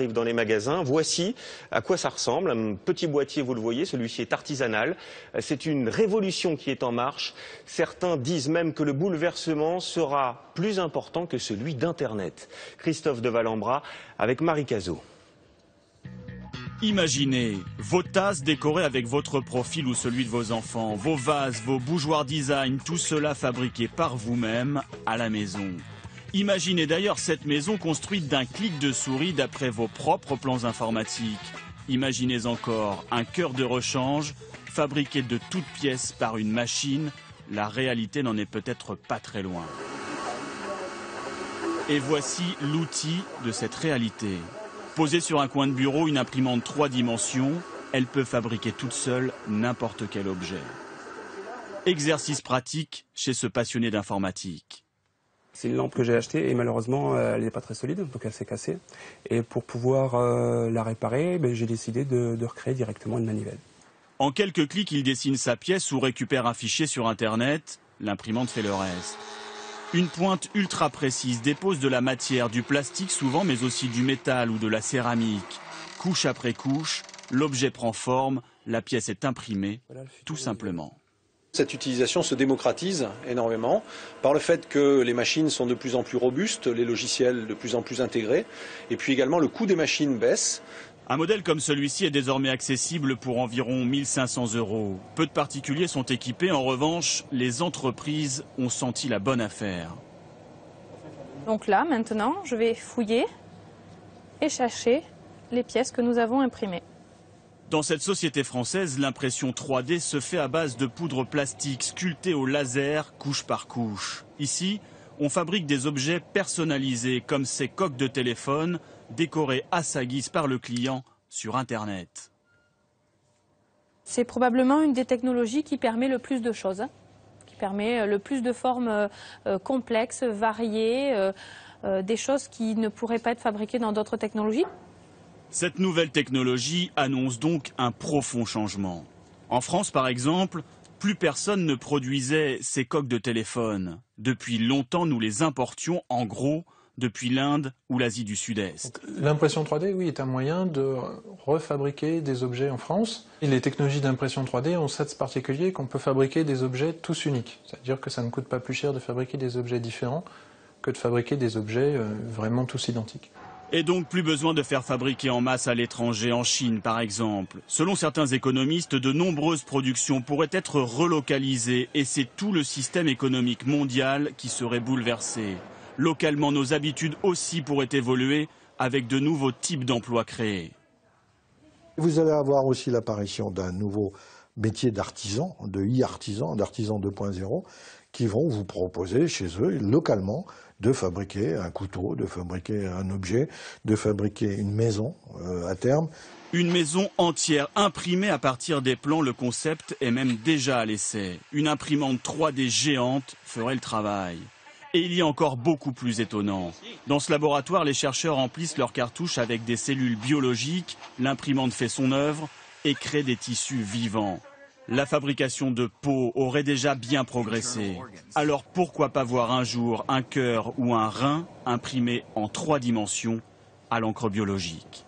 Arrive dans les magasins. Voici à quoi ça ressemble. Un petit boîtier, vous le voyez, celui-ci est artisanal. C'est une révolution qui est en marche. Certains disent même que le bouleversement sera plus important que celui d'Internet. Christophe de Valambra avec Marie Cazot. Imaginez vos tasses décorées avec votre profil ou celui de vos enfants, vos vases, vos bougeoirs design, tout cela fabriqué par vous-même à la maison. Imaginez d'ailleurs cette maison construite d'un clic de souris d'après vos propres plans informatiques. Imaginez encore un cœur de rechange fabriqué de toutes pièces par une machine. La réalité n'en est peut-être pas très loin. Et voici l'outil de cette réalité. Posée sur un coin de bureau, une imprimante 3 dimensions, elle peut fabriquer toute seule n'importe quel objet. Exercice pratique chez ce passionné d'informatique. C'est une lampe que j'ai achetée et malheureusement elle n'est pas très solide, donc elle s'est cassée. Et pour pouvoir la réparer, j'ai décidé de recréer directement une manivelle. En quelques clics, il dessine sa pièce ou récupère un fichier sur Internet. L'imprimante fait le reste. Une pointe ultra précise dépose de la matière, du plastique souvent, mais aussi du métal ou de la céramique. Couche après couche, l'objet prend forme, la pièce est imprimée, tout simplement. Cette utilisation se démocratise énormément par le fait que les machines sont de plus en plus robustes, les logiciels de plus en plus intégrés, et puis également le coût des machines baisse. Un modèle comme celui-ci est désormais accessible pour environ 1 500 €. Peu de particuliers sont équipés, en revanche, les entreprises ont senti la bonne affaire. Donc là, maintenant, je vais fouiller et chercher les pièces que nous avons imprimées. Dans cette société française, l'impression 3D se fait à base de poudre plastique sculptée au laser, couche par couche. Ici, on fabrique des objets personnalisés comme ces coques de téléphone décorées à sa guise par le client sur Internet. C'est probablement une des technologies qui permet le plus de choses, qui permet le plus de formes complexes, variées, des choses qui ne pourraient pas être fabriquées dans d'autres technologies. Cette nouvelle technologie annonce donc un profond changement. En France, par exemple, plus personne ne produisait ces coques de téléphone. Depuis longtemps, nous les importions en gros depuis l'Inde ou l'Asie du Sud-Est. L'impression 3D, oui, est un moyen de refabriquer des objets en France. Et les technologies d'impression 3D ont ça de particulier qu'on peut fabriquer des objets tous uniques. C'est-à-dire que ça ne coûte pas plus cher de fabriquer des objets différents que de fabriquer des objets vraiment tous identiques. Et donc plus besoin de faire fabriquer en masse à l'étranger, en Chine par exemple. Selon certains économistes, de nombreuses productions pourraient être relocalisées et c'est tout le système économique mondial qui serait bouleversé. Localement, nos habitudes aussi pourraient évoluer avec de nouveaux types d'emplois créés. Vous allez avoir aussi l'apparition d'un nouveau métier d'artisan, de e-artisan, d'artisan 2.0, qui vont vous proposer chez eux, localement, de fabriquer un couteau, de fabriquer un objet, de fabriquer une maison à terme. Une maison entière imprimée à partir des plans, le concept est même déjà à l'essai. Une imprimante 3D géante ferait le travail. Et il y a encore beaucoup plus étonnant. Dans ce laboratoire, les chercheurs remplissent leurs cartouches avec des cellules biologiques, l'imprimante fait son œuvre et crée des tissus vivants. La fabrication de peau aurait déjà bien progressé. Alors pourquoi pas voir un jour un cœur ou un rein imprimé en 3 dimensions à l'encre biologique ?